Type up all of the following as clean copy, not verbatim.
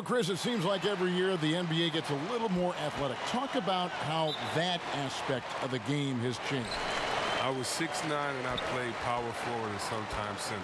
Chris, it seems like every year the NBA gets a little more athletic. Talk about how that aspect of the game has changed. I was 6'9", and I played power forward and sometimes center.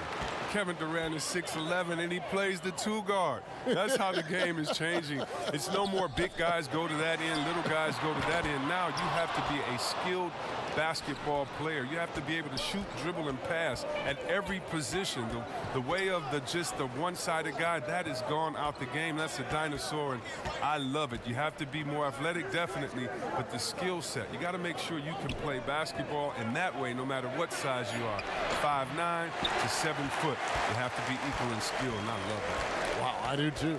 Kevin Durant is 6'11", and he plays the two guard. That's how the game is changing. It's no more big guys go to that end, little guys go to that end. Now you have to be a skilled basketball player. You have to be able to shoot, dribble, and pass at every position. The way of just the one-sided guy, that has gone out the game. That's a dinosaur, and I love it. You have to be more athletic, definitely, but the skill set, you got to make sure you can play basketball in that way, no matter what size you are, 5'9" to 7 foot. You have to be equal in skill, and I love it. Wow, I do too.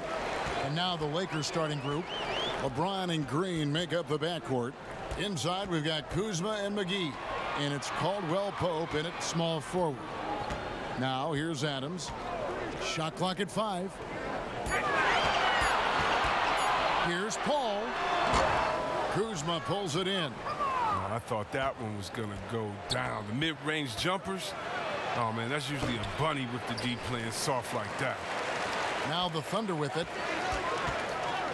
And now the Lakers starting group. LeBron and Green make up the backcourt. Inside, we've got Kuzma and McGee. And it's Caldwell Pope in at small forward. Now, here's Adams. Shot clock at 5. Here's Paul. Kuzma pulls it in. I thought that one was going to go down. The mid-range jumpers, oh, man, that's usually a bunny with the D playing soft like that. Now the Thunder with it.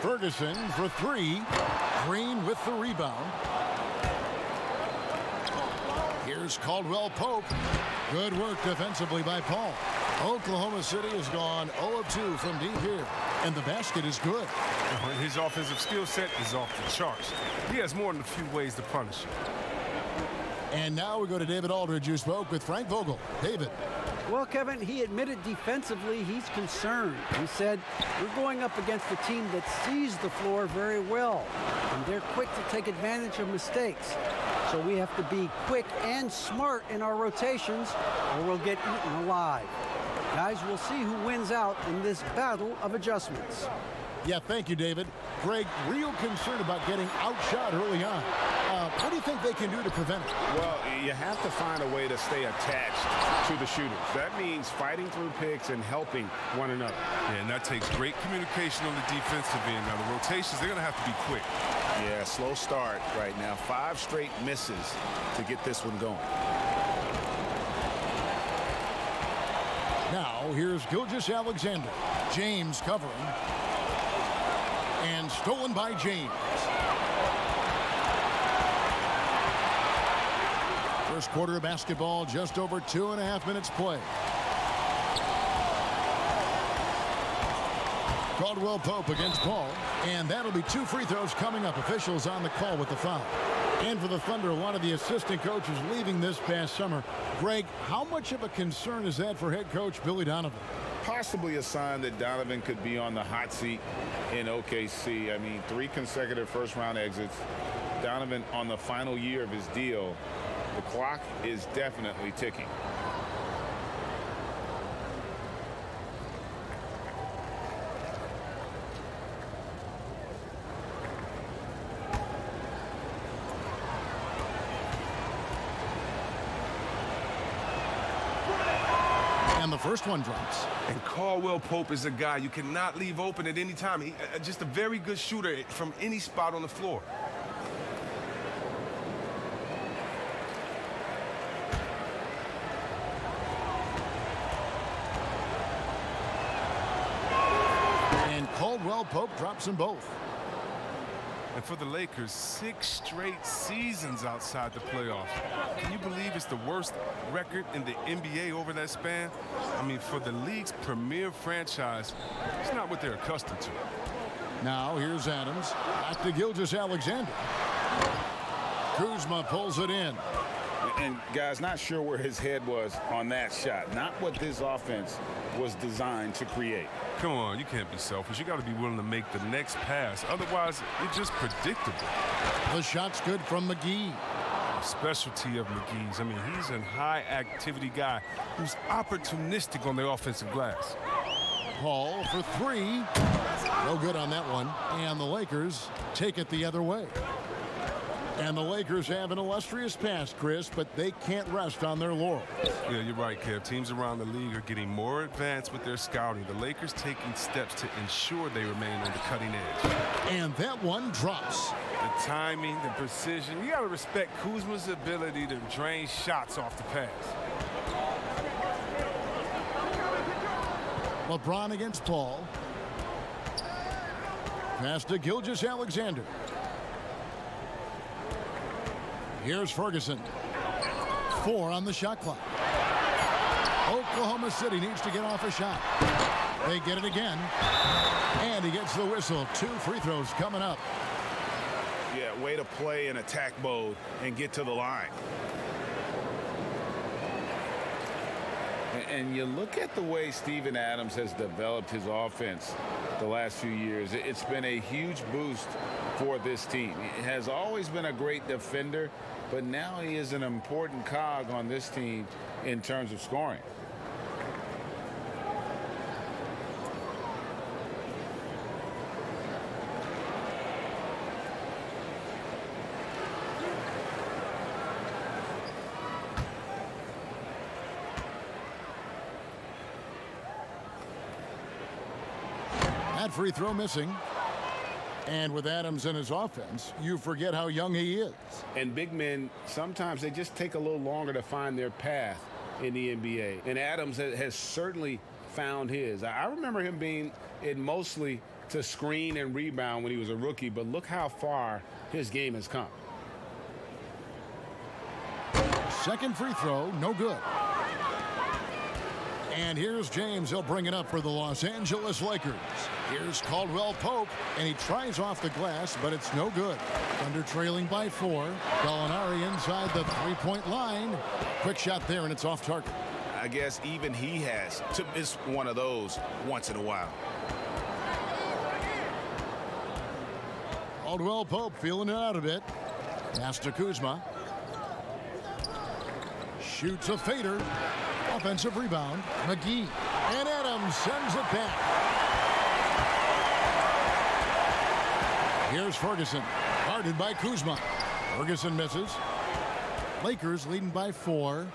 Ferguson for 3. Green with the rebound. Here's Caldwell Pope. Good work defensively by Paul. Oklahoma City has gone 0 of 2 from deep here, and the basket is good. His offensive skill set is off the charts. He has more than a few ways to punish you. And now we go to David Aldridge, who spoke with Frank Vogel. David. Well, Kevin, he admitted defensively he's concerned. He said, we're going up against a team that sees the floor very well, and they're quick to take advantage of mistakes. So we have to be quick and smart in our rotations, or we'll get eaten alive. Guys, we'll see who wins out in this battle of adjustments. Yeah, thank you, David. Greg, real concerned about getting outshot early on. What do you think they can do to prevent it? Well, you have to find a way to stay attached to the shooters. That means fighting through picks and helping one another. Yeah, and that takes great communication on the defensive end. Now, the rotations, they're going to have to be quick. Yeah, slow start right now. 5 straight misses to get this one going. Now, here's Gilgeous-Alexander. James covering. And stolen by James. First quarter of basketball, just over 2.5 minutes play. Caldwell Pope against Paul. And that'll be 2 free throws coming up. Officials on the call with the foul. And for the Thunder, a lot of the assistant coaches leaving this past summer. Greg, how much of a concern is that for head coach Billy Donovan? Possibly a sign that Donovan could be on the hot seat in OKC. I mean, 3 consecutive first-round exits. Donovan on the final year of his deal. The clock is definitely ticking. And the first one drops. And Caldwell Pope is a guy you cannot leave open at any time. He, just a very good shooter from any spot on the floor. And Caldwell Pope drops them both. And for the Lakers, 6 straight seasons outside the playoffs. Can you believe it's the worst record in the NBA over that span? I mean, for the league's premier franchise, it's not what they're accustomed to. Now here's Adams. Back to Gilgeous-Alexander. Kuzma pulls it in. And guys, not sure where his head was on that shot. Not what this offense was designed to create. Come on, you can't be selfish. You got to be willing to make the next pass. Otherwise, it's just predictable. The shot's good from McGee. The specialty of McGee's. I mean, he's a high-activity guy who's opportunistic on the offensive glass. Paul for 3. No good on that one. And the Lakers take it the other way. And the Lakers have an illustrious past, Chris, but they can't rest on their laurels. Yeah, you're right, Kev. Teams around the league are getting more advanced with their scouting. The Lakers taking steps to ensure they remain on the cutting edge. And that one drops. The timing, the precision. You got to respect Kuzma's ability to drain shots off the pass. LeBron against Paul. Pass to Gilgeous-Alexander. Here's Ferguson. 4 on the shot clock. Oklahoma City needs to get off a shot. They get it again. And he gets the whistle. 2 free throws coming up. Yeah, way to play in attack mode and get to the line. And you look at the way Steven Adams has developed his offense the last few years. It's been a huge boost for this team. He has always been a great defender, but now he is an important cog on this team in terms of scoring. That free throw missing. And with Adams in his offense, you forget how young he is. And big men, sometimes they just take a little longer to find their path in the NBA. And Adams has certainly found his. I remember him being in mostly to screen and rebound when he was a rookie, but look how far his game has come. Second free throw, no good. And here's James. He'll bring it up for the Los Angeles Lakers. Here's Caldwell Pope, and he tries off the glass, but it's no good. Thunder trailing by 4. Gallinari inside the three-point line. Quick shot there, and it's off target. I guess even he has to miss one of those once in a while. Caldwell Pope feeling it out a bit. Pass to Kuzma. Shoots a fader. Offensive rebound. McGee. And Adams sends it back. Here's Ferguson. Guarded by Kuzma. Ferguson misses. Lakers leading by 4.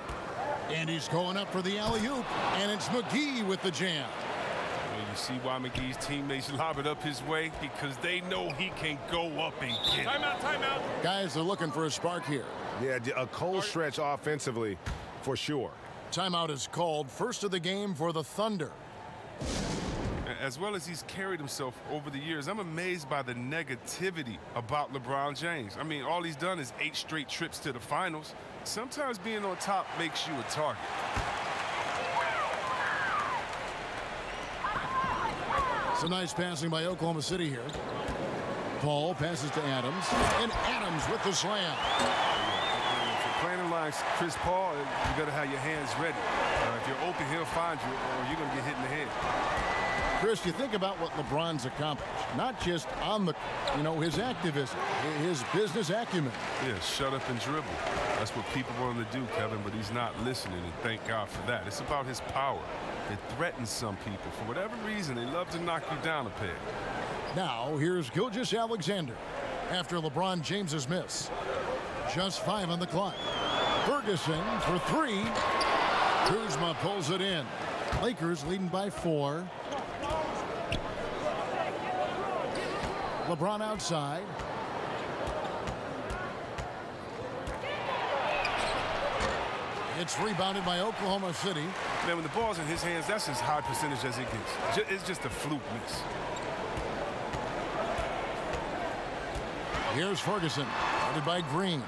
And he's going up for the alley-oop. And it's McGee with the jam. And you see why McGee's teammates lob it up his way? Because they know he can go up and get it. Timeout, timeout. Guys are looking for a spark here. Yeah, a cold stretch offensively for sure. Timeout is called. First of the game for the Thunder. As well as he's carried himself over the years, I'm amazed by the negativity about LeBron James. I mean, all he's done is 8 straight trips to the finals. Sometimes being on top makes you a target. Some nice passing by Oklahoma City here. Paul passes to Adams. And Adams with the slam. Playing in line Chris Paul, you got to have your hands ready. If you're open, he'll find you, or you're going to get hit in the head. Chris, you think about what LeBron's accomplished, not just on the, his activism, his business acumen. Yeah, shut up and dribble. That's what people want him to do, Kevin, but he's not listening, and thank God for that. It's about his power. It threatens some people. For whatever reason, they love to knock you down a peg. Now, here's Gilgeous-Alexander after LeBron James's miss. Just 5 on the clock. Ferguson for 3. Kuzma pulls it in. Lakers leading by 4. LeBron outside. It's rebounded by Oklahoma City. Man, when the ball's in his hands, that's as high percentage as it gets. It's just a fluke miss. Here's Ferguson, guarded by Green.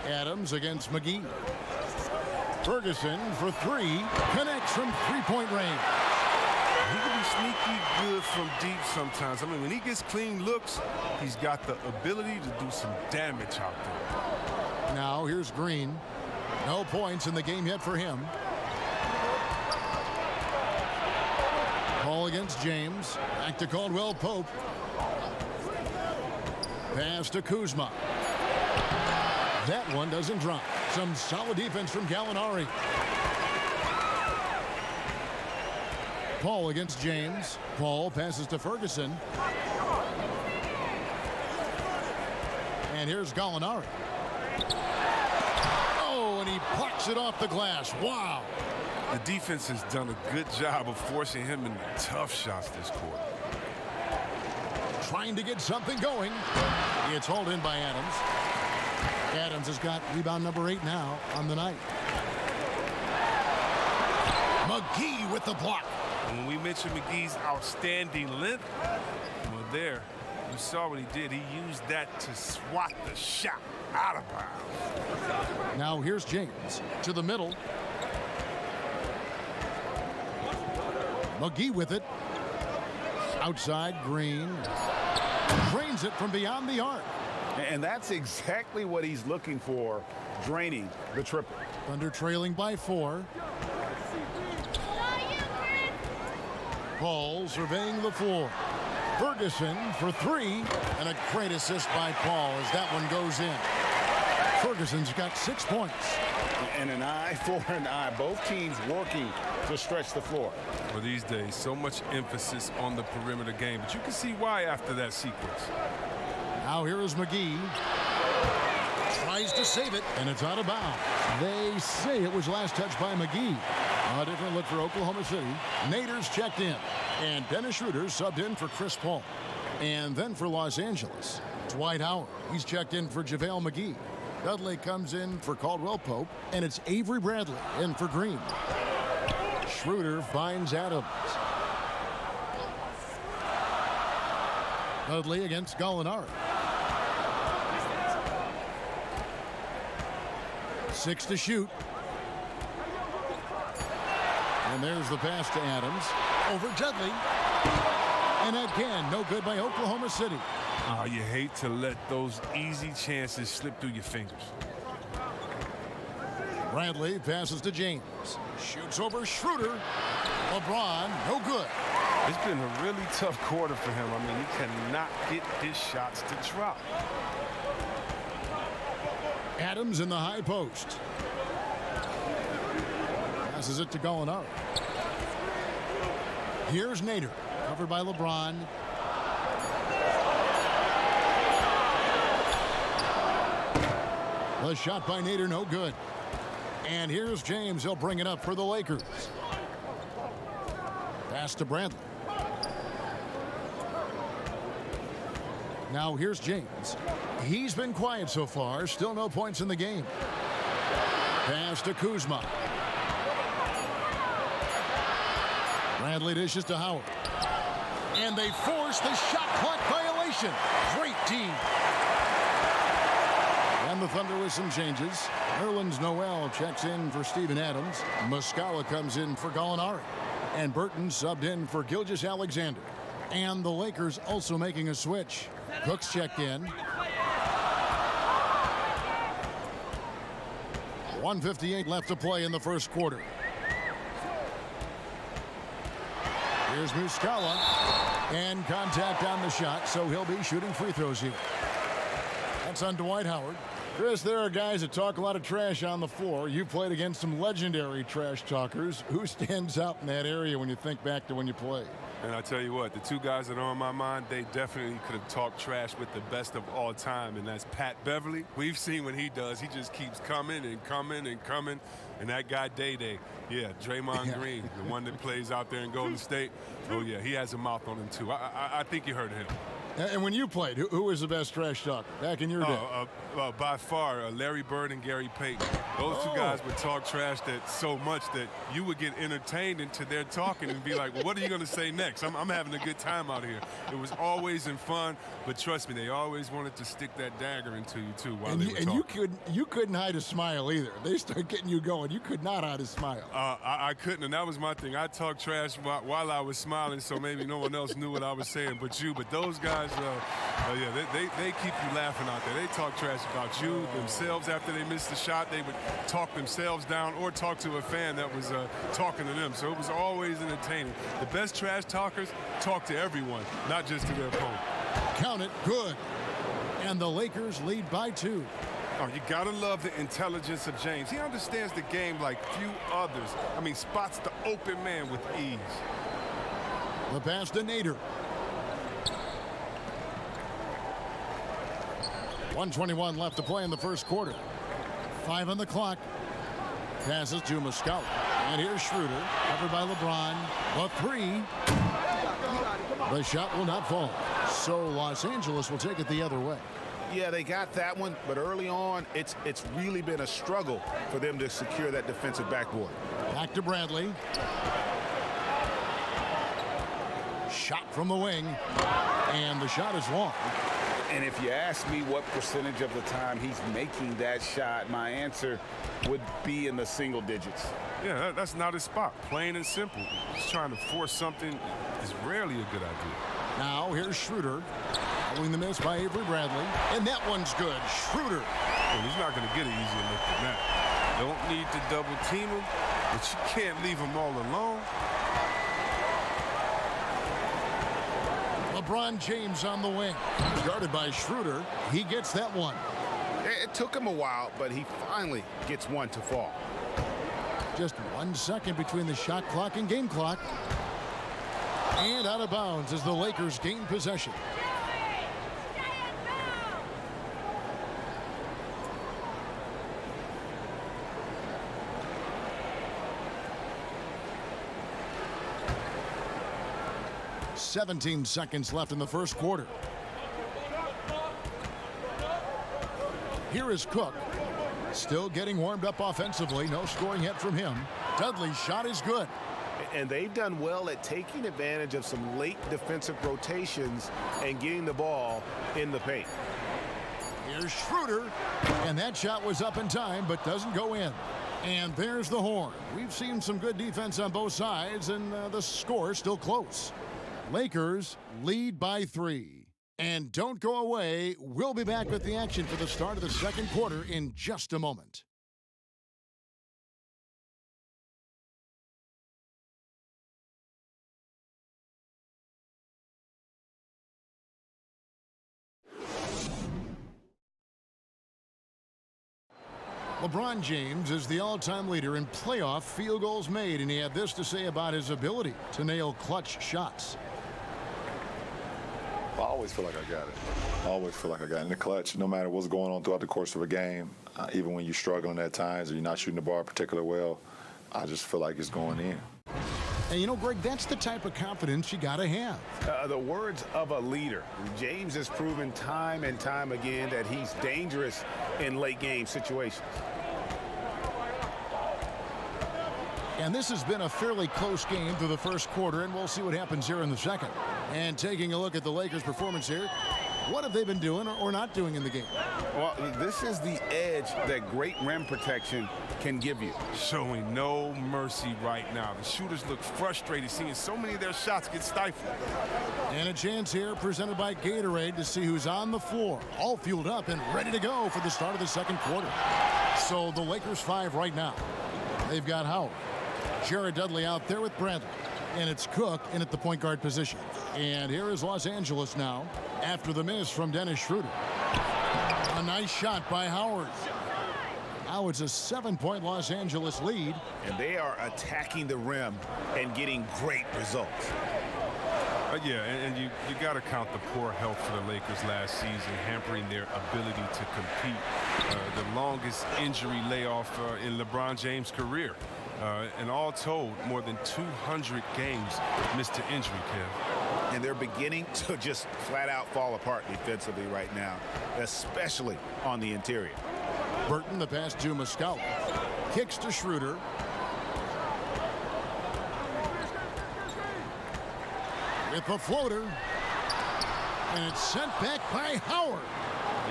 Adams against McGee. Ferguson for 3. Connects from three-point range. He can be sneaky good from deep sometimes. I mean, when he gets clean looks, he's got the ability to do some damage out there. Now here's Green. No points in the game yet for him. Ball against James. Back to Caldwell Pope. Pass to Kuzma. That one doesn't drop. Some solid defense from Gallinari. Paul against James. Paul passes to Ferguson. And here's Gallinari. Oh, and he plucks it off the glass. Wow. The defense has done a good job of forcing him into tough shots this quarter. Trying to get something going. It's hauled in by Adams. Adams has got rebound number 8 now on the night. McGee with the block. And when we mentioned McGee's outstanding length, well, there, you saw what he did. He used that to swat the shot out of bounds. Now here's James to the middle. McGee with it. Outside, Green. Drains it from beyond the arc. And that's exactly what he's looking for, draining the triple. Thunder trailing by 4. Paul surveying the floor. Ferguson for 3. And a great assist by Paul as that one goes in. Ferguson's got 6 points. And an eye for an eye. Both teams working to stretch the floor. Well, these days, so much emphasis on the perimeter game, but you can see why after that sequence. Now here is McGee. Tries to save it, and it's out of bounds. They say it was last touched by McGee. A different look for Oklahoma City. Nader's checked in, and Dennis Schroeder subbed in for Chris Paul. And then for Los Angeles, Dwight Howard. He's checked in for JaVale McGee. Dudley comes in for Caldwell Pope, and it's Avery Bradley in for Green. Schroeder finds Adams. Dudley against Gallinari. 6 to shoot. And there's the pass to Adams. Over Dudley. And again, no good by Oklahoma City. Oh, you hate to let those easy chances slip through your fingers. Bradley passes to James. Shoots over Schroeder. LeBron, no good. It's been a really tough quarter for him. I mean, he cannot get his shots to drop. Adams in the high post. Passes it to Gallinari. Here's Nader, covered by LeBron. The shot by Nader, no good. And here's James. He'll bring it up for the Lakers. Pass to Bradley. Now here's James. He's been quiet so far. Still no points in the game. Pass to Kuzma. Bradley dishes to Howard. And they force the shot clock violation. Great team. And the Thunder with some changes. Nerlens Noel checks in for Steven Adams. Muscala comes in for Gallinari. And Burton subbed in for Gilgeous-Alexander. And the Lakers also making a switch. Cooks checked in. 1:58 left to play in the first quarter. Here's Muscala. And contact on the shot, so he'll be shooting free throws here. That's on Dwight Howard. Chris, there are guys that talk a lot of trash on the floor. You played against some legendary trash talkers. Who stands out in that area when you think back to when you played? And I tell you what, the two guys that are on my mind, they definitely could have talked trash with the best of all time, and that's Pat Beverly. We've seen what he does. He just keeps coming and coming and coming. And that guy, Day-Day, yeah, Draymond Green, the one that plays out there in Golden State. Oh, yeah, he has a mouth on him, too. I think you heard of him. And when you played, who was the best trash talker back in your day? By far, Larry Bird and Gary Payton. Those two guys would talk trash that so much that you would get entertained into their talking and be like, well, what are you going to say next? I'm having a good time out here. It was always in fun, but trust me, they always wanted to stick that dagger into you, too, while they were talking. And you couldn't hide a smile either. They start getting you going. You could not hide a smile. I couldn't, and that was my thing. I talked trash while I was smiling, so maybe no one else knew what I was saying but you. But those guys, yeah, they keep you laughing out there. They talk trash about you themselves after they missed the shot. They would talk themselves down or talk to a fan that was talking to them. So it was always entertaining. The best trash talkers talk to everyone, not just to their opponent. Count it, good. And the Lakers lead by 2. Oh, you gotta love the intelligence of James. He understands the game like few others. I mean, spots the open man with ease. The pass to Nader. 1:21 left to play in the first quarter. 5 on the clock. Passes to Muscala. And here's Schroeder, covered by LeBron. The 3. The shot will not fall. So Los Angeles will take it the other way. Yeah, they got that one, but early on, it's really been a struggle for them to secure that defensive backboard. Back to Bradley. Shot from the wing, and the shot is long. And if you ask me what percentage of the time he's making that shot, my answer would be in the single digits. Yeah, that's not his spot, plain and simple. Just trying to force something is rarely a good idea. Now here's Schroeder, following the miss by Avery Bradley, and that one's good. Schroeder. Well, he's not going to get an easier look than that. Don't need to double team him, but you can't leave him all alone. LeBron James on the wing. Guarded by Schroeder. He gets that one. It took him a while, but he finally gets one to fall. Just 1 second between the shot clock and game clock. And out of bounds as the Lakers gain possession. "17 seconds left in the first quarter. Here is Cook. Still getting warmed up offensively. No scoring yet from him. Dudley's shot is good. And they've done well at taking advantage of some late defensive rotations and getting the ball in the paint. Here's Schroeder. And that shot was up in time, but doesn't go in. And there's the horn. We've seen some good defense on both sides, and the score still close. Lakers lead by 3. And don't go away. We'll be back with the action for the start of the second quarter in just a moment. LeBron James is the all-time leader in playoff field goals made, and he had this to say about his ability to nail clutch shots. I always feel like I got it. I always feel like I got it in the clutch, no matter what's going on throughout the course of a game. Even when you're struggling at times or you're not shooting the ball particularly well, I just feel like it's going in. And you know, Greg, that's the type of confidence you got to have. The words of a leader. James has proven time and time again that he's dangerous in late game situations. And this has been a fairly close game through the first quarter, and we'll see what happens here in the second. And taking a look at the Lakers' performance here, what have they been doing or not doing in the game? Well, this is the edge that great rim protection can give you. Showing no mercy right now. The shooters look frustrated seeing so many of their shots get stifled. And a chance here presented by Gatorade to see who's on the floor, all fueled up and ready to go for the start of the second quarter. So the Lakers 5 right now. They've got Howard. Jared Dudley out there with Bradley. And it's Cook in at the point guard position. And here is Los Angeles now after the miss from Dennis Schroeder. A nice shot by Howard. Now it's a 7-point Los Angeles lead. And they are attacking the rim and getting great results. Yeah, and you got to count the poor health for the Lakers last season, hampering their ability to compete. The longest injury layoff in LeBron James' career. And all told, more than 200 games missed to injury, Kev. And they're beginning to just flat out fall apart defensively right now, especially on the interior. Burton, the pass to Muscala. Kicks to Schroeder. With the floater. And it's sent back by Howard.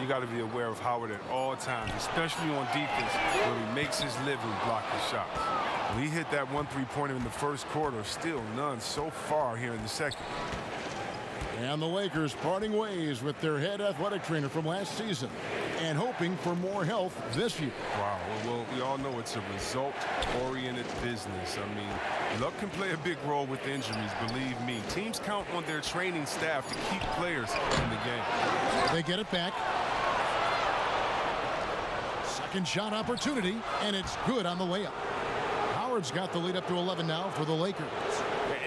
You got to be aware of Howard at all times, especially on defense, where he makes his living blocking shots. When he hit that 1 3-pointer in the first quarter, still none so far here in the second. And the Lakers parting ways with their head athletic trainer from last season and hoping for more health this year. Wow, well, we all know it's a result-oriented business. I mean, luck can play a big role with injuries, believe me. Teams count on their training staff to keep players in the game. They get it back. Second shot opportunity, and it's good on the layup. Howard's got the lead up to 11 now for the Lakers.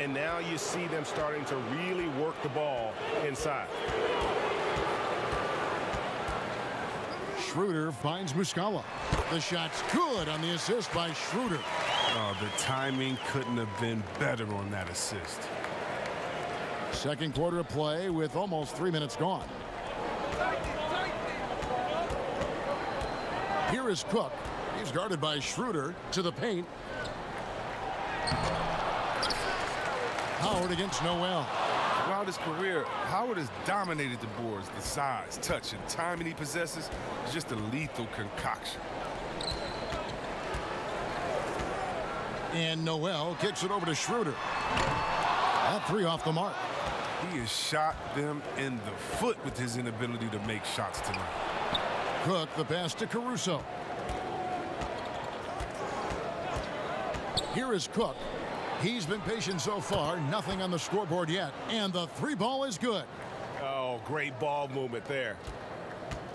And now you see them starting to really work the ball inside. Schroeder finds Muscala. The shot's good on the assist by Schroeder. Oh, the timing couldn't have been better on that assist. Second quarter of play with almost 3 minutes gone. Here is Cook. He's guarded by Schroeder to the paint. Howard against Noel. his career, Howard has dominated the boards. The size, touch, and timing he possesses is just a lethal concoction. And Noel kicks it over to Schroeder. That three off the mark. He has shot them in the foot with his inability to make shots tonight. Cook, the pass to Caruso. Here is Cook. He's been patient so far. Nothing on the scoreboard yet. And the three ball is good. Oh, great ball movement there.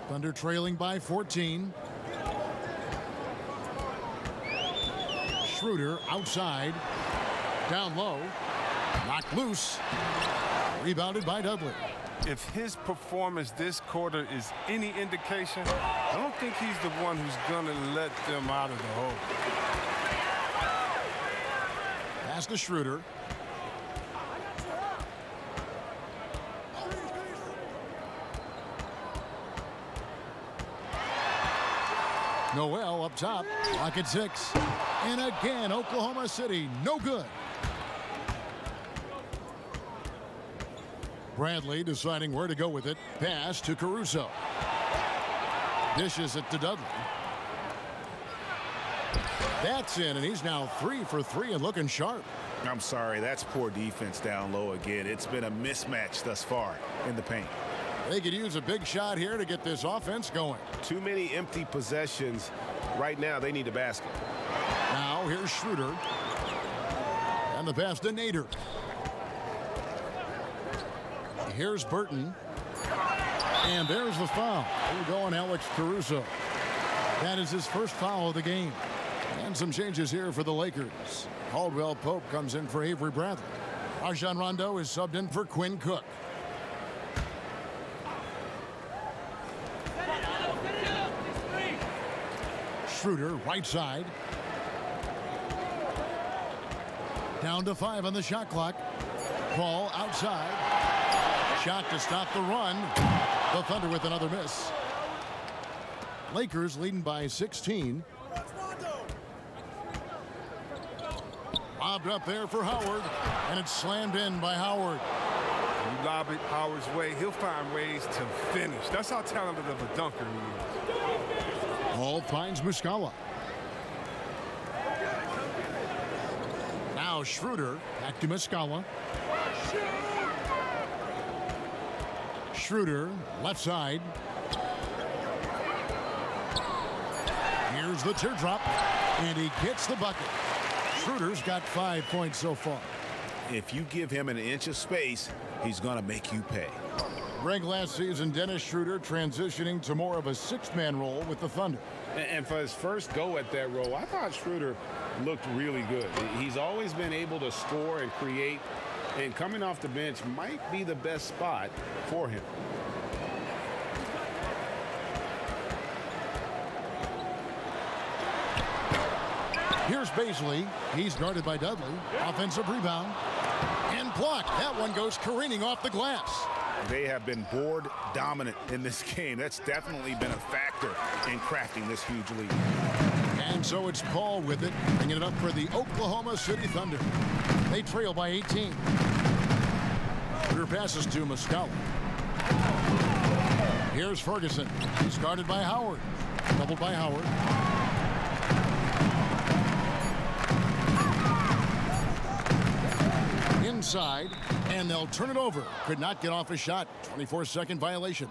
Thunder trailing by 14. Schroeder outside. Down low. Knocked loose. Rebounded by Dudley. If his performance this quarter is any indication, I don't think he's the one who's going to let them out of the hole. Pass to Schroeder. Noel up top. Clock at 6. And again, Oklahoma City, no good. Bradley deciding where to go with it. Pass to Caruso. Dishes it to Dudley. That's in, and he's now 3 for 3 and looking sharp. I'm sorry, that's poor defense down low again. It's been a mismatch thus far in the paint. They could use a big shot here to get this offense going. Too many empty possessions. Right now, they need a basket. Now here's Schroeder. And the pass to Nader. Here's Burton. And there's the foul. We're going Alex Caruso. That is his first foul of the game. And some changes here for the Lakers. Caldwell Pope comes in for Avery Bradley. Rajon Rondo is subbed in for Quinn Cook. Schroeder, right side. Down to 5 on the shot clock. Ball outside. Shot to stop the run. The Thunder with another miss. Lakers leading by 16. Lobbed up there for Howard, and it's slammed in by Howard. You lob it Howard's way, he'll find ways to finish. That's how talented of a dunker he is. Hall finds Muscala. Now Schroeder back to Muscala. Schroeder left side. Here's the teardrop, and he gets the bucket. Schroeder's got 5 points so far. If you give him an inch of space, he's going to make you pay. Greg last season, Dennis Schroeder transitioning to more of a six-man role with the Thunder. And for his first go at that role, I thought Schroeder looked really good. He's always been able to score and create, and coming off the bench might be the best spot for him. Here's Baisley. He's guarded by Dudley. Offensive rebound. And blocked. That one goes careening off the glass. They have been board dominant in this game. That's definitely been a factor in crafting this huge lead. And so it's Paul with it, bringing it up for the Oklahoma City Thunder. They trail by 18. Rear passes to Muscala. Here's Ferguson. He's guarded by Howard. Doubled by Howard. Inside, and they'll turn it over. Could not get off a shot. 24-second violation.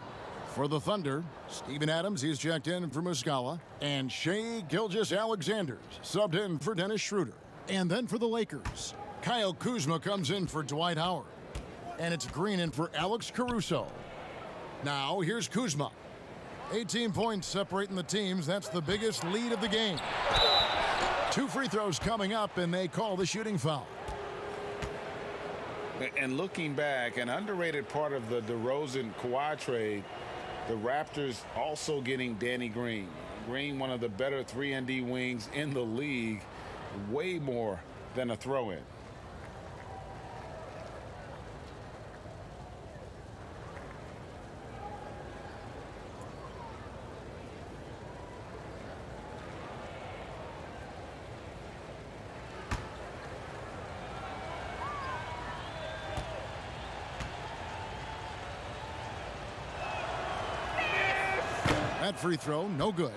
For the Thunder, Steven Adams, he's checked in for Muscala. And Shai Gilgeous-Alexander subbed in for Dennis Schroeder. And then for the Lakers, Kyle Kuzma comes in for Dwight Howard. And it's Green in for Alex Caruso. Now, here's Kuzma. 18 points separating the teams. That's the biggest lead of the game. 2 free throws coming up, and they call the shooting foul. And looking back, an underrated part of the DeRozan-Kawhi trade, the Raptors also getting Danny Green. Green, one of the better 3-and-D wings in the league, way more than a throw-in. That free throw, no good.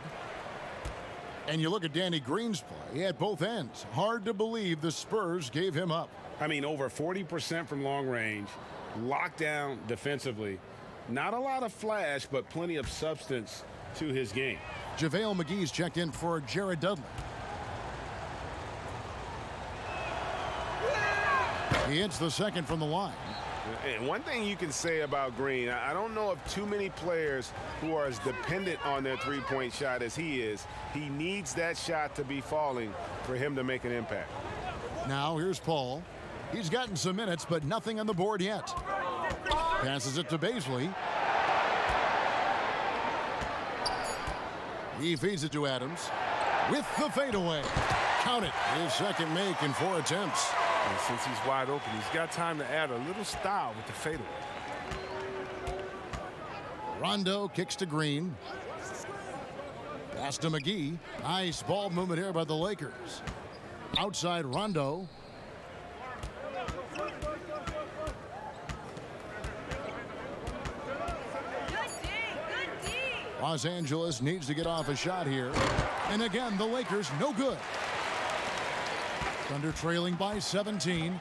And you look at Danny Green's play at both ends. Hard to believe the Spurs gave him up. I mean, over 40% from long range, locked down defensively. Not a lot of flash, but plenty of substance to his game. JaVale McGee's checked in for Jared Dudley. He hits the second from the line. And one thing you can say about Green, I don't know of too many players who are as dependent on their three-point shot as he is. He needs that shot to be falling for him to make an impact. Now here's Paul. He's gotten some minutes, but nothing on the board yet. Passes it to Baisley. He feeds it to Adams with the fadeaway. Count it. His second make in 4 attempts. And since he's wide open, he's got time to add a little style with the fadeaway. Rondo kicks to Green. Pass to McGee. Nice ball movement here by the Lakers. Outside Rondo. Los Angeles needs to get off a shot here. And again, the Lakers no good. Thunder trailing by 17.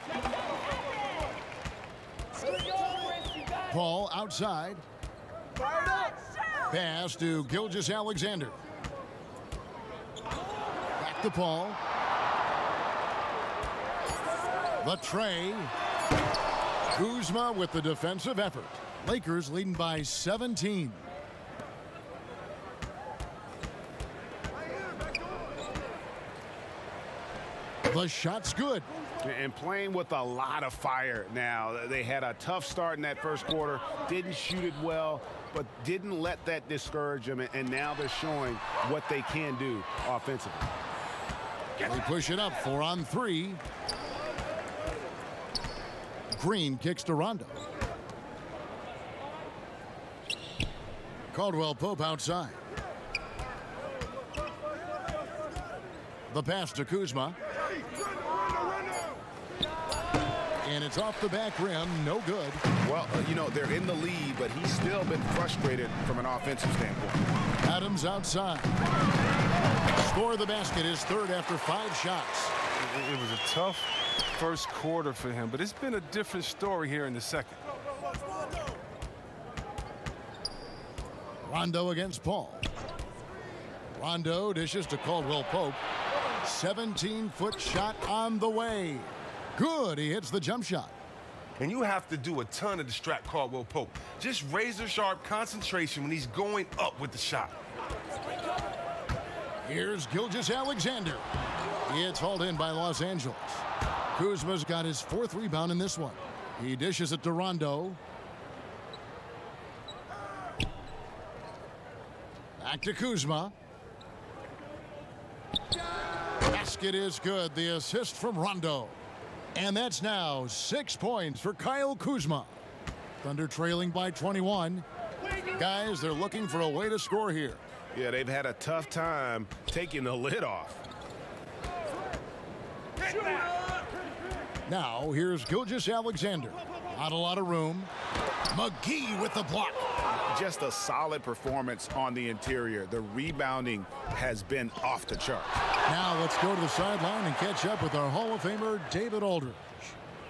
Paul outside. Pass to Gilgeous-Alexander. Back to Paul. The tray. Kuzma with the defensive effort. Lakers leading by 17. The shot's good. And playing with a lot of fire now. They had a tough start in that first quarter. Didn't shoot it well, but didn't let that discourage them. And now they're showing what they can do offensively. They push it up 4 on 3. Green kicks to Rondo. Caldwell Pope outside. The pass to Kuzma. And it's off the back rim, no good. Well, you know, they're in the lead, but he's still been frustrated from an offensive standpoint. Adams outside. Score of the basket, his third after 5 shots. It was a tough first quarter for him, but it's been a different story here in the second. Rondo against Paul. Rondo dishes to Caldwell Pope. 17-foot shot on the way. Good, he hits the jump shot. And you have to do a ton to distract Caldwell Pope. Just razor-sharp concentration when he's going up with the shot. Here's Gilgeous-Alexander. It's hauled in by Los Angeles. Kuzma's got his 4th rebound in this one. He dishes it to Rondo. Back to Kuzma. Basket is good. The assist from Rondo. And that's now 6 points for Kyle Kuzma. Thunder trailing by 21. Guys, they're looking for a way to score here. Yeah, they've had a tough time taking the lid off. Now, here's Gilgeous-Alexander. Not a lot of room. McGee with the block. Just a solid performance on the interior. The rebounding has been off the chart. Now let's go to the sideline and catch up with our Hall of Famer, David Aldridge.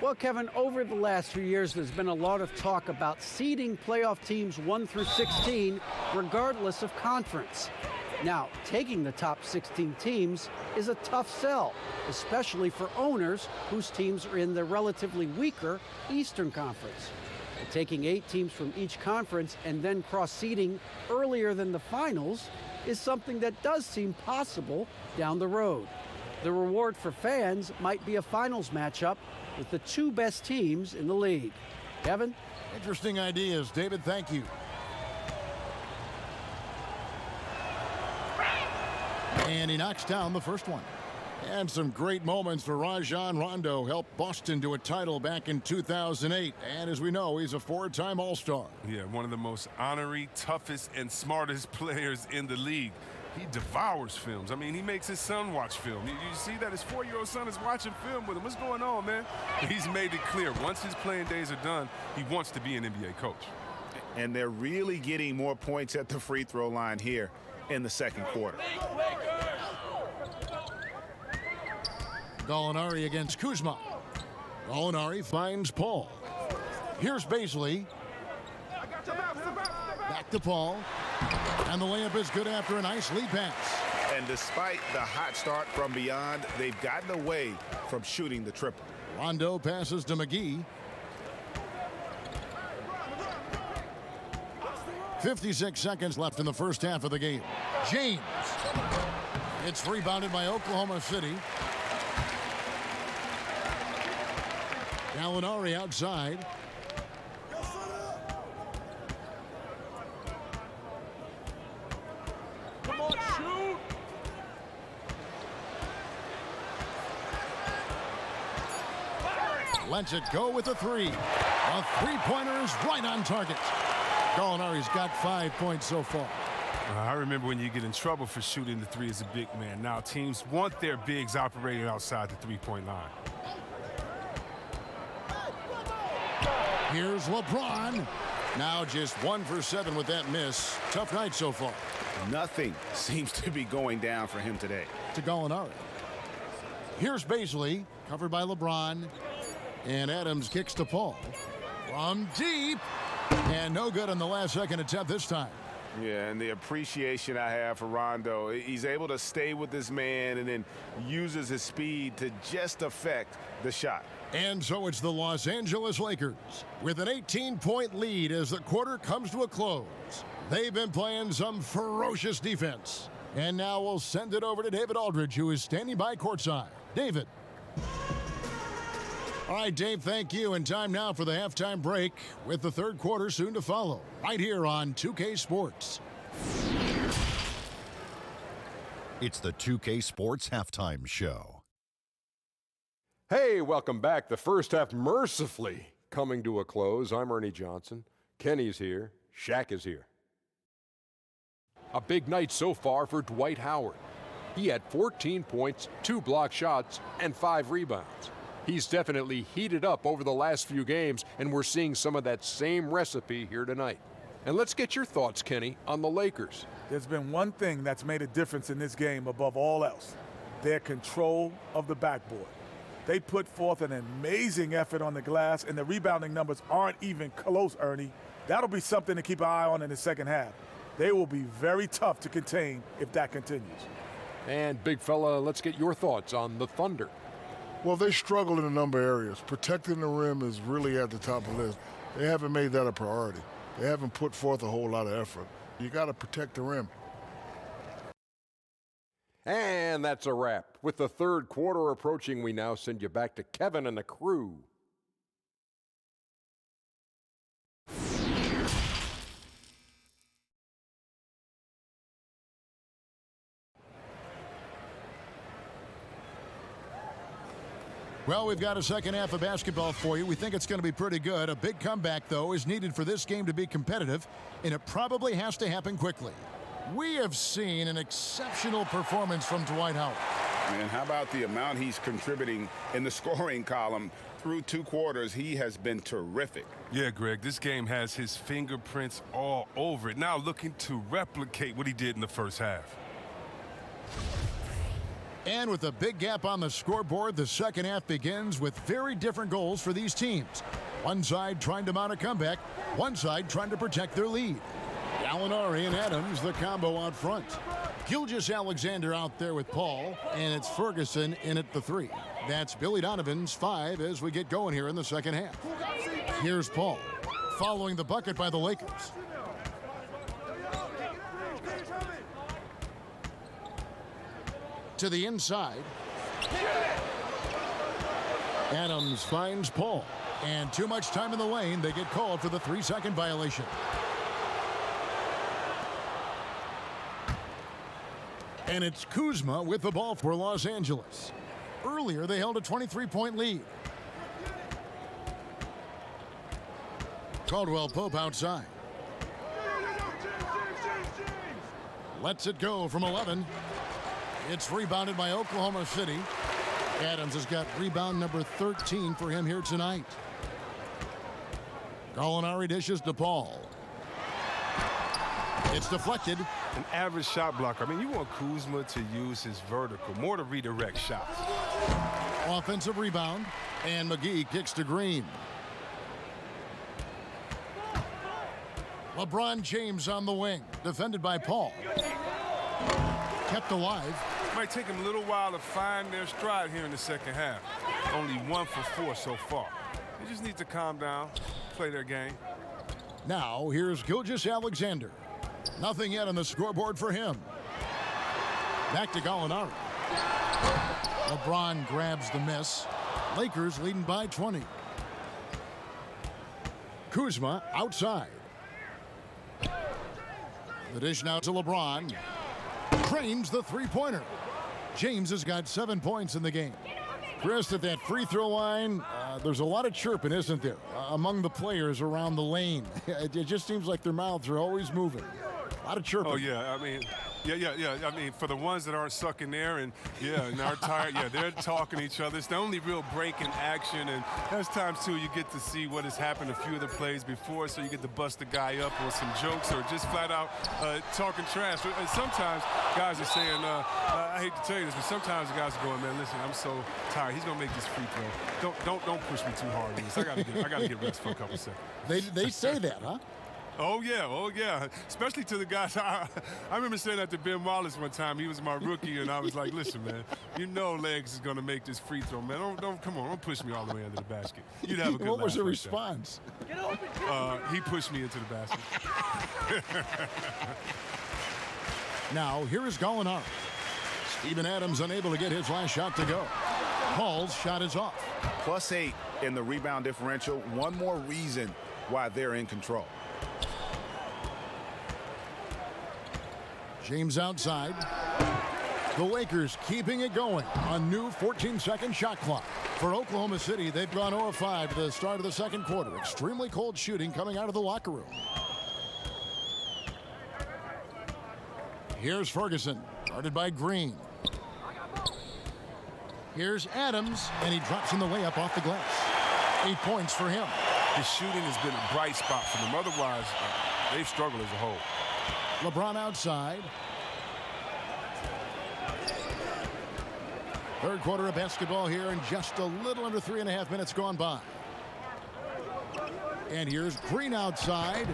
Well, Kevin, over the last few years, there's been a lot of talk about seeding playoff teams 1 through 16, regardless of conference. Now, taking the top 16 teams is a tough sell, especially for owners whose teams are in the relatively weaker Eastern Conference. Taking 8 teams from each conference and then cross-seeding earlier than the finals is something that does seem possible down the road. The reward for fans might be a finals matchup with the 2 best teams in the league. Kevin? Interesting ideas, David. Thank you. And he knocks down the first one. And some great moments for Rajon Rondo. Helped Boston to a title back in 2008. And as we know, he's a 4-time All-Star. Yeah, one of the most honorary, toughest, and smartest players in the league. He devours films. I mean, he makes his son watch film. You see that his 4-year-old son is watching film with him. What's going on, man? He's made it clear. Once his playing days are done, he wants to be an NBA coach. and they're really getting more points at the free throw line here in the second quarter. Gallinari against Kuzma. Gallinari finds Paul. Here's Baisley. Back to Paul. And the layup is good after a nice lead pass. And despite the hot start from beyond, they've gotten away from shooting the triple. Rondo passes to McGee. 56 seconds left in the first half of the game. James. It's rebounded by Oklahoma City. Gallinari outside. Come on, shoot! Lets it go with a three. A three-pointer is right on target. Gallinari's got 5 points so far. I remember when you get in trouble for shooting the three as a big man. Now teams want their bigs operating outside the three-point line. Here's LeBron. Now just 1 for 7 with that miss. Tough night so far. Nothing seems to be going down for him today. To Gallinari. Here's Baisley, covered by LeBron. And Adams kicks to Paul. From deep. And no good on the last second attempt this time. Yeah, and the appreciation I have for Rondo. He's able to stay with this man and then uses his speed to just affect the shot. And so it's the Los Angeles Lakers with an 18-point lead as the quarter comes to a close. They've been playing some ferocious defense. And now we'll send it over to David Aldridge, who is standing by courtside. David. All right, Dave, thank you. And time now for the halftime break with the third quarter soon to follow right here on 2K Sports. It's the 2K Sports Halftime Show. Hey, welcome back. The first half mercifully coming to a close. I'm Ernie Johnson. Kenny's here. Shaq is here. A big night so far for Dwight Howard. He had 14 points, 2 block shots, and 5 rebounds. He's definitely heated up over the last few games, and we're seeing some of that same recipe here tonight. And let's get your thoughts, Kenny, on the Lakers. There's been one thing that's made a difference in this game above all else: their control of the backboard. They put forth an amazing effort on the glass, and the rebounding numbers aren't even close, Ernie. That'll be something to keep an eye on in the second half. They will be very tough to contain if that continues. And, big fella, let's get your thoughts on the Thunder. Well, they struggle in a number of areas. Protecting the rim is really at the top of the list. They haven't made that a priority. They haven't put forth a whole lot of effort. You got to protect the rim. And that's a wrap. With the third quarter approaching, we now send you back to Kevin and the crew. Well, we've got a second half of basketball for you. We think it's going to be pretty good. A big comeback, though, is needed for this game to be competitive, and it probably has to happen quickly. We have seen an exceptional performance from Dwight Howard. And how about the amount he's contributing in the scoring column? Through 2 quarters, he has been terrific. Yeah, Greg, this game has his fingerprints all over it. Now looking to replicate what he did in the first half. And with a big gap on the scoreboard, the second half begins with very different goals for these teams. One side trying to mount a comeback, one side trying to protect their lead. Gallinari and Adams, the combo out front. Gilgeous-Alexander out there with Paul, and it's Ferguson in at the 3. That's Billy Donovan's 5 as we get going here in the second half. Here's Paul, following the bucket by the Lakers. To the inside. Adams finds Paul. And too much time in the lane. They get called for the 3-second violation. And it's Kuzma with the ball for Los Angeles. Earlier, they held a 23-point lead. Caldwell Pope outside. Lets it go from 11. It's rebounded by Oklahoma City. Adams has got rebound number 13 for him here tonight. Gallinari dishes to Paul. It's deflected. An average shot blocker. I mean, you want Kuzma to use his vertical, more to redirect shots. Offensive rebound, and McGee kicks to Green. LeBron James on the wing, defended by Paul. Kept alive. Might take them a little while to find their stride here in the second half. Only 1 for 4 so far. They just need to calm down, play their game. Now, here's Gilgeous-Alexander. Nothing yet on the scoreboard for him. Back to Gallinari. LeBron grabs the miss. Lakers leading by 20. Kuzma outside. The dish now to LeBron. Trains the three-pointer. James has got 7 points in the game. Chris, at that free throw line, there's a lot of chirping, isn't there, among the players around the lane. It just seems like their mouths are always moving. A lot of chirping. Oh, yeah. I mean, yeah. I mean, for the ones that aren't sucking there and are tired, they're talking to each other. It's the only real break in action, and there's times, too, you get to see what has happened a few of the plays before, so you get to bust the guy up on some jokes or just flat out talking trash. And sometimes guys are saying, I hate to tell you this, but sometimes the guys are going, man, listen, I'm so tired. He's going to make this free throw. Don't push me too hard on this. I got to get rest for a couple seconds. They say that, huh? Oh, yeah. Especially to the guys. I remember saying that to Ben Wallace one time. He was my rookie, and I was like, listen, man, you know Legs is going to make this free throw, man. Don't push me all the way under the basket. You'd have a good What was the right response? He pushed me into the basket. Now, here is Gallinari. Steven Adams unable to get his last shot to go. Paul's shot is off. +8 in the rebound differential. One more reason why they're in control. James outside. The Lakers keeping it going. A new 14-second shot clock. For Oklahoma City, they've gone 0-5 to the start of the second quarter. Extremely cold shooting coming out of the locker room. Here's Ferguson, guarded by Green. Here's Adams, and he drops in the layup off the glass. 8 points for him. His shooting has been a bright spot for them. Otherwise, they've struggled as a whole. LeBron outside. Third quarter of basketball here, and just a little under 3.5 minutes gone by. And here's Green outside.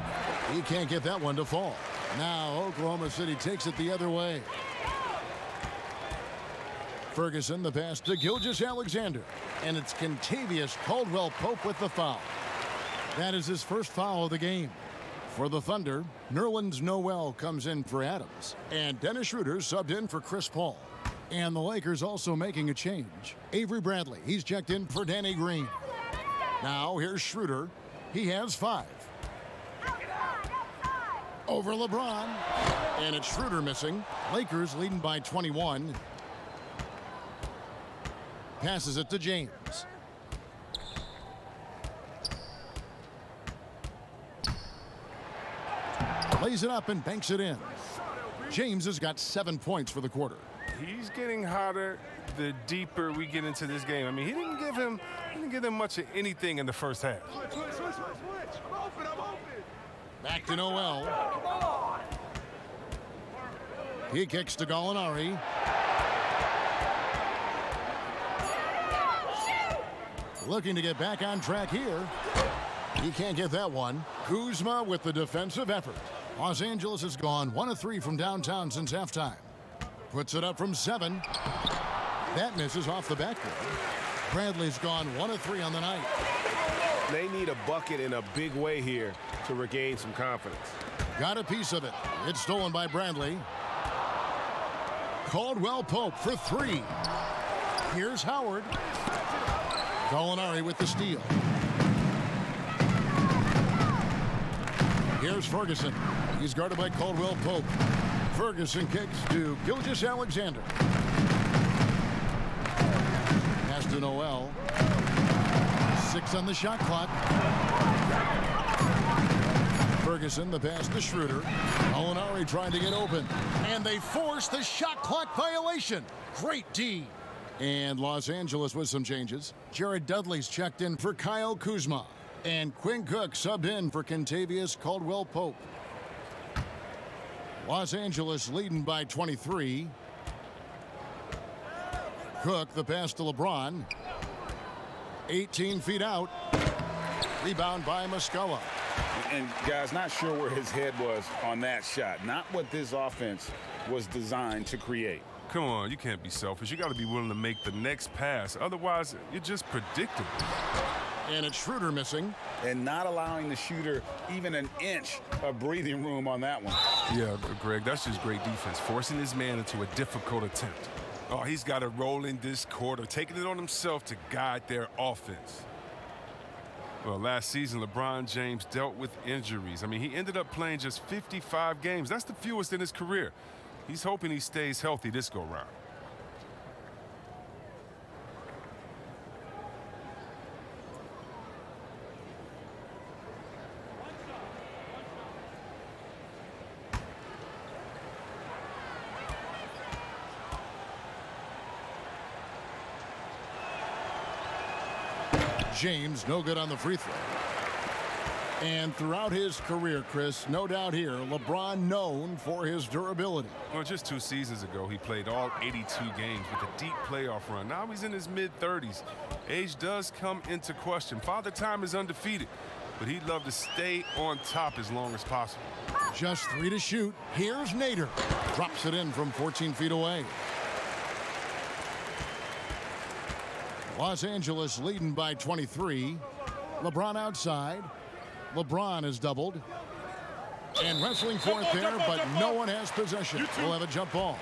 He can't get that one to fall. Now Oklahoma City takes it the other way. Ferguson, the pass to Gilgeous-Alexander. And it's Kentavious Caldwell-Pope with the foul. That is his first foul of the game. For the Thunder, Nerlens Noel comes in for Adams. And Dennis Schroeder subbed in for Chris Paul. And the Lakers also making a change. Avery Bradley, he's checked in for Danny Green. Now here's Schroeder. He has 5. Over LeBron. And it's Schroeder missing. Lakers leading by 21. Passes it to James. Lays it up and banks it in. James has got 7 points for the quarter. He's getting hotter the deeper we get into this game. I mean, he didn't give them much of anything in the first half. Back to Noel. He kicks to Gallinari. Looking to get back on track here. He can't get that one. Kuzma with the defensive effort. Los Angeles has gone 1 of 3 from downtown since halftime. Puts it up from 7. That misses off the backboard. Bradley's gone 1 of 3 on the night. They need a bucket in a big way here to regain some confidence. Got a piece of it. It's stolen by Bradley. Caldwell-Pope for 3. Here's Howard. Gallinari with the steal. Here's Ferguson. He's guarded by Caldwell-Pope. Ferguson kicks to Gilgeous-Alexander. Pass to Noel. 6 on the shot clock. Ferguson, the pass to Schroeder. Gallinari trying to get open. And they force the shot clock violation. Great D. And Los Angeles with some changes. Jared Dudley's checked in for Kyle Kuzma. And Quinn Cook subbed in for Kentavious Caldwell-Pope. Los Angeles leading by 23. Cook, the pass to LeBron. 18 feet out. Rebound by Muscala. And guys, not sure where his head was on that shot. Not what this offense was designed to create. Come on, you can't be selfish. You got to be willing to make the next pass. Otherwise, you're just predictable. And it's Schroeder missing. And not allowing the shooter even an inch of breathing room on that one. Yeah, Greg, that's just great defense. Forcing his man into a difficult attempt. Oh, he's got to roll in this quarter, taking it on himself to guide their offense. Well, last season, LeBron James dealt with injuries. I mean, he ended up playing just 55 games. That's the fewest in his career. He's hoping he stays healthy this go-round. James, no good on the free throw. And throughout his career, Chris, no doubt here, LeBron known for his durability. Well, just 2 seasons ago, he played all 82 games with a deep playoff run. Now he's in his mid-30s. Age does come into question. Father Time is undefeated, but he'd love to stay on top as long as possible. Just 3 to shoot. Here's Nader. Drops it in from 14 feet away. Los Angeles leading by 23. LeBron outside. LeBron is doubled. And wrestling for it there, but no one has possession. We'll have a jump ball.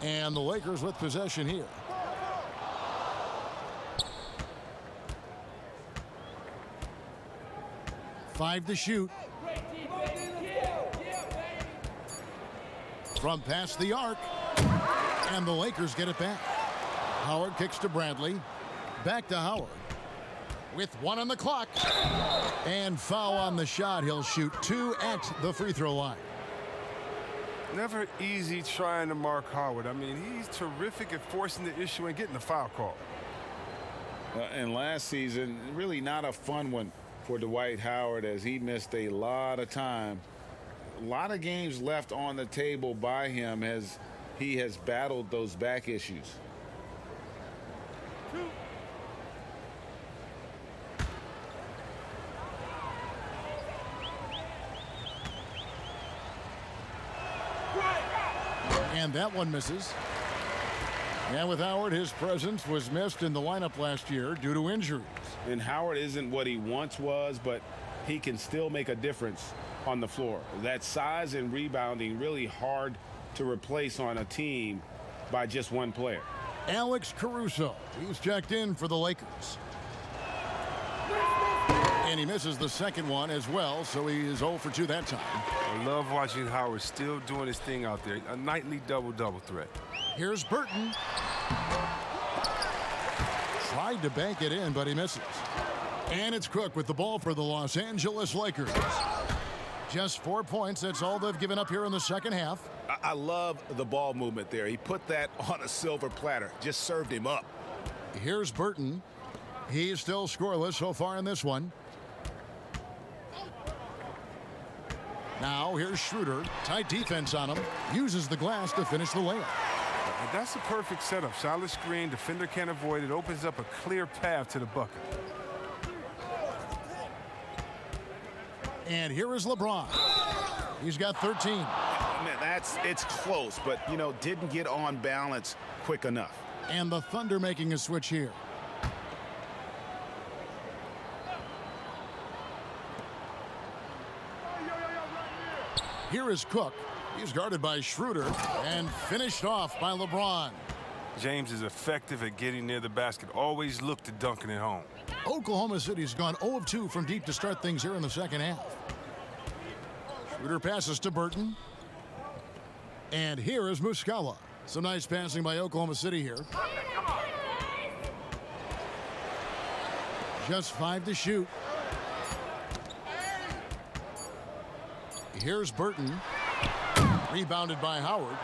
And the Lakers with possession here. Five to shoot. From past the arc. And the Lakers get it back. Howard kicks to Bradley. Back to Howard. With 1 on the clock. And foul on the shot. He'll shoot 2 at the free throw line. Never easy trying to mark Howard. I mean, he's terrific at forcing the issue and getting the foul call. And last season, really not a fun one for Dwight Howard as he missed a lot of time. A lot of games left on the table by him as he has battled those back issues. And that one misses. And with Howard, his presence was missed in the lineup last year due to injuries. And Howard isn't what he once was, but he can still make a difference on the floor. That size and rebounding really hard to replace on a team by just one player. Alex Caruso, he's checked in for the Lakers. And he misses the second one as well, so he is 0 for 2 that time. I love watching Howard still doing his thing out there, a nightly double-double threat. Here's Burton. Tried to bank it in, but he misses. And it's Cook with the ball for the Los Angeles Lakers. Just 4 points, that's all they've given up here in the second half. I love the ball movement there. He put that on a silver platter, just served him up. Here's Burton. He's still scoreless so far in this one. Now here's Schroeder. Tight defense on him. Uses the glass to finish the layup. That's a perfect setup. Solid screen. Defender can't avoid it. Opens up a clear path to the bucket. And here is LeBron. He's got 13. Man, it's close, but, you know, didn't get on balance quick enough. And the Thunder making a switch here. Here is Cook. He's guarded by Schroeder and finished off by LeBron. James is effective at getting near the basket. Always look to dunking it home. Oklahoma City's gone 0 of 2 from deep to start things here in the second half. Schroeder passes to Burton. And here is Muscala. Some nice passing by Oklahoma City here. Just 5 to shoot. Here's Burton. Rebounded by Howard.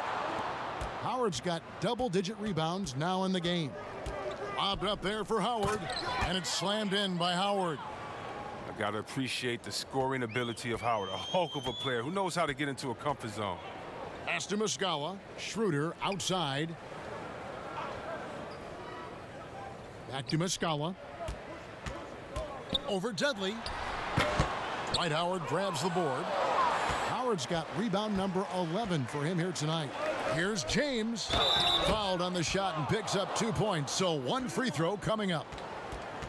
Howard's got double-digit rebounds now in the game. Lobbed up there for Howard, and it's slammed in by Howard. I got to appreciate the scoring ability of Howard, a hulk of a player who knows how to get into a comfort zone. Pass to Muscala. Schroeder outside. Back to Muscala. Over Dudley. Dwight Howard grabs the board. Howard's got rebound number 11 for him here tonight. Here's James. Fouled on the shot and picks up 2 points. So one free throw coming up.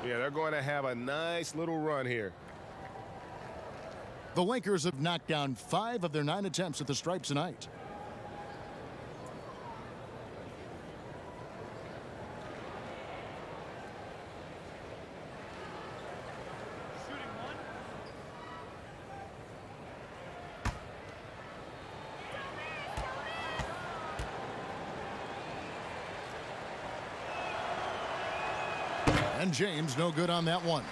Yeah, they're going to have a nice little run here. The Lakers have knocked down 5 of their 9 attempts at the stripe tonight. And James no good on that one.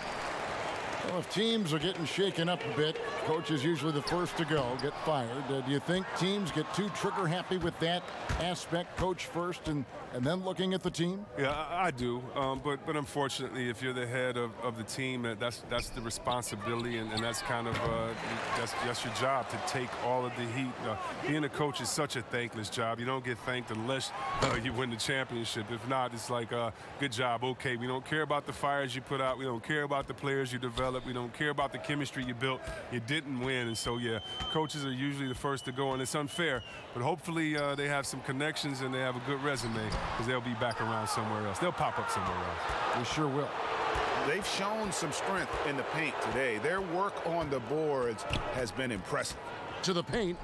Well, if teams are getting shaken up a bit, coach is usually the first to go, get fired. Do you think teams get too trigger happy with that aspect, coach first and then looking at the team? Yeah, I do. But unfortunately, if you're the head of the team, that's the responsibility, and that's kind of that's your job to take all of the heat. Being a coach is such a thankless job. You don't get thanked unless you win the championship. If not, it's like, good job, okay. We don't care about the fires you put out. We don't care about the players you develop. We don't care about the chemistry you built. You didn't win, and so, yeah, coaches are usually the first to go, and it's unfair. But hopefully they have some connections and they have a good resume, because they'll be back around somewhere else. They'll pop up somewhere else. They sure will. They've shown some strength in the paint today. Their work on the boards has been impressive. To the paint.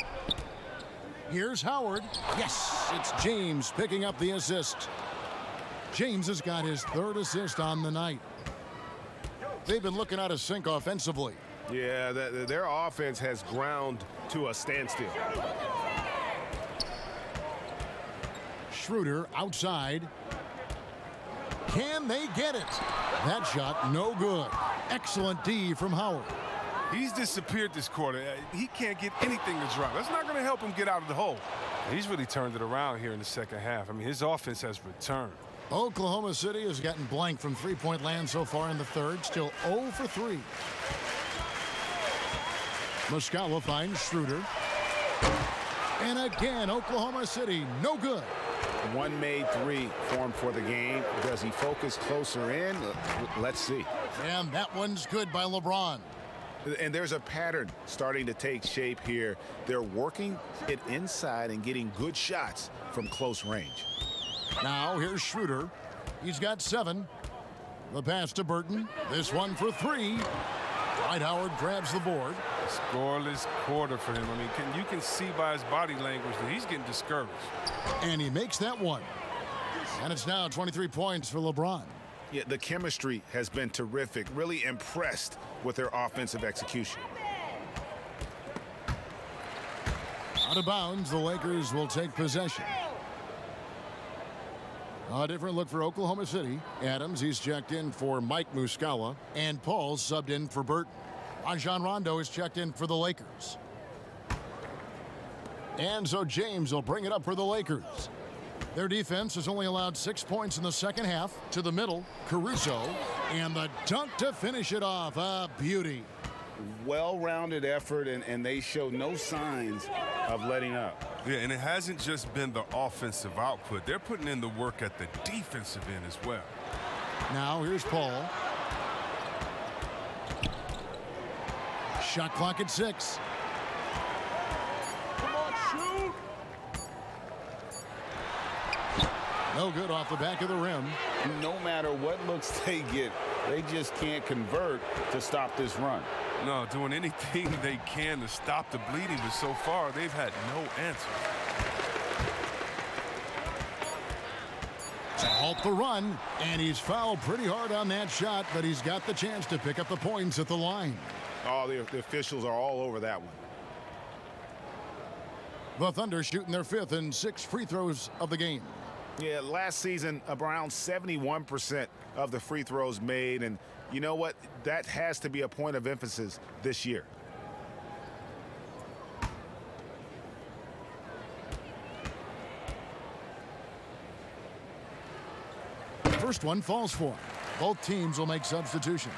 Here's Howard. Yes, it's James picking up the assist. James has got his 3rd assist on the night. They've been looking out of sync offensively. Yeah, their offense has ground to a standstill. Schroeder outside. Can they get it? That shot no good. Excellent D from Howard. He's disappeared this quarter. He can't get anything to drop. That's not going to help him get out of the hole. He's really turned it around here in the second half. I mean, his offense has returned. Oklahoma City has gotten blank from three-point land so far in the third. Still 0 for 3. Muscala finds Schroeder. And again, Oklahoma City, no good. One made 3 formed for the game. Does he focus closer in? Let's see. And that one's good by LeBron. And there's a pattern starting to take shape here. They're working it inside and getting good shots from close range. Now here's Schroeder. He's got 7. The pass to Burton. This one for 3. Dwight Howard grabs the board. Scoreless quarter for him. I mean, you can see by his body language that he's getting discouraged. And he makes that one. And it's now 23 points for LeBron. Yeah, the chemistry has been terrific. Really impressed with their offensive execution. Out of bounds, the Lakers will take possession. A different look for Oklahoma City. Adams, he's checked in for Mike Muscala. And Paul's subbed in for Burton. Rajon Rondo is checked in for the Lakers. And so James will bring it up for the Lakers. Their defense has only allowed 6 points in the second half. To the middle, Caruso. And the dunk to finish it off. A beauty. Well-rounded effort, and they show no signs of letting up. Yeah, and it hasn't just been the offensive output. They're putting in the work at the defensive end as well. Now here's Paul. Shot clock at 6. Come on, shoot! No good off the back of the rim. No matter what looks they get, they just can't convert to stop this run. No, doing anything they can to stop the bleeding, but so far they've had no answer. To halt the run, and he's fouled pretty hard on that shot, but he's got the chance to pick up the points at the line. Oh, the officials are all over that one. The Thunder shooting their 5th and 6th free throws of the game. Yeah, last season, around 71% of the free throws made, and you know what? That has to be a point of emphasis this year. For first one falls for him. Both teams will make substitutions.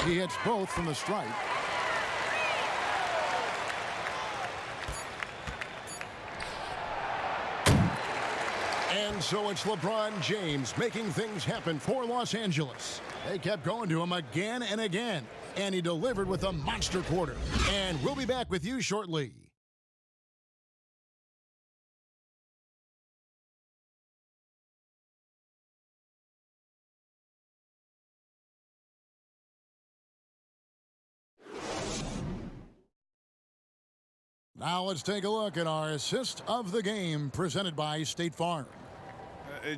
He hits both from the stripe. And so it's LeBron James making things happen for Los Angeles. They kept going to him again and again, and he delivered with a monster quarter. And we'll be back with you shortly. Now let's take a look at our assist of the game presented by State Farm.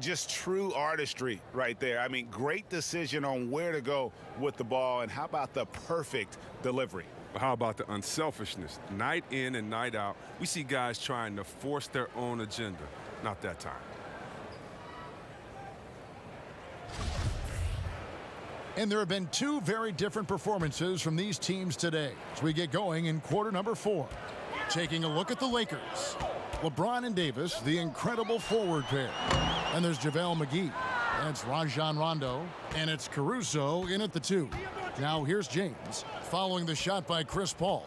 Just true artistry right there. I mean, great decision on where to go with the ball, and how about the perfect delivery? How about the unselfishness? Night in and night out, we see guys trying to force their own agenda. Not that time. And there have been two very different performances from these teams today as we get going in quarter number 4. Taking a look at the Lakers. LeBron and Davis, the incredible forward pair. And there's JaVale McGee. And it's Rajon Rondo. And it's Caruso in at the 2. Now here's James following the shot by Chris Paul.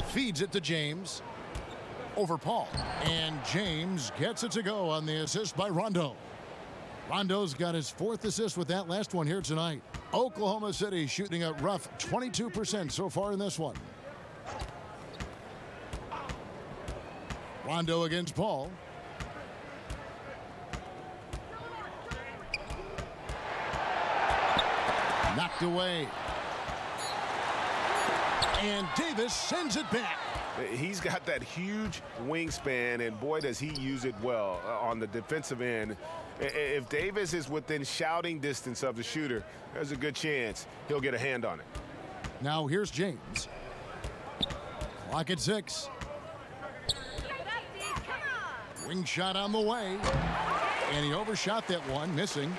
Feeds it to James. Over Paul. And James gets it to go on the assist by Rondo. Rondo's got his 4th assist with that last one here tonight. Oklahoma City shooting a rough 22% so far in this one. Rondo against Paul. Knocked away. And Davis sends it back. He's got that huge wingspan, and boy, does he use it well on the defensive end. If Davis is within shouting distance of the shooter, there's a good chance he'll get a hand on it. Now here's James. Clock at 6. Wing shot on the way. And he overshot that one, missing.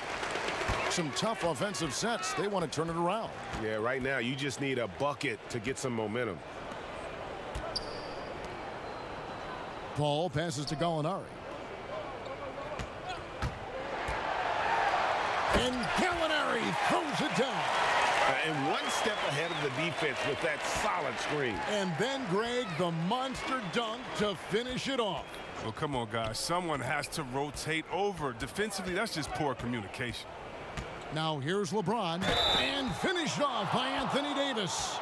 Some tough offensive sets. They want to turn it around. Yeah, right now you just need a bucket to get some momentum. Paul passes to Gallinari. And Gallinari throws it down. And one step ahead of the defense with that solid screen. And then, Greg, the monster dunk to finish it off. Well, come on, guys. Someone has to rotate over. Defensively, that's just poor communication. Now here's LeBron. And finished off by Anthony Davis.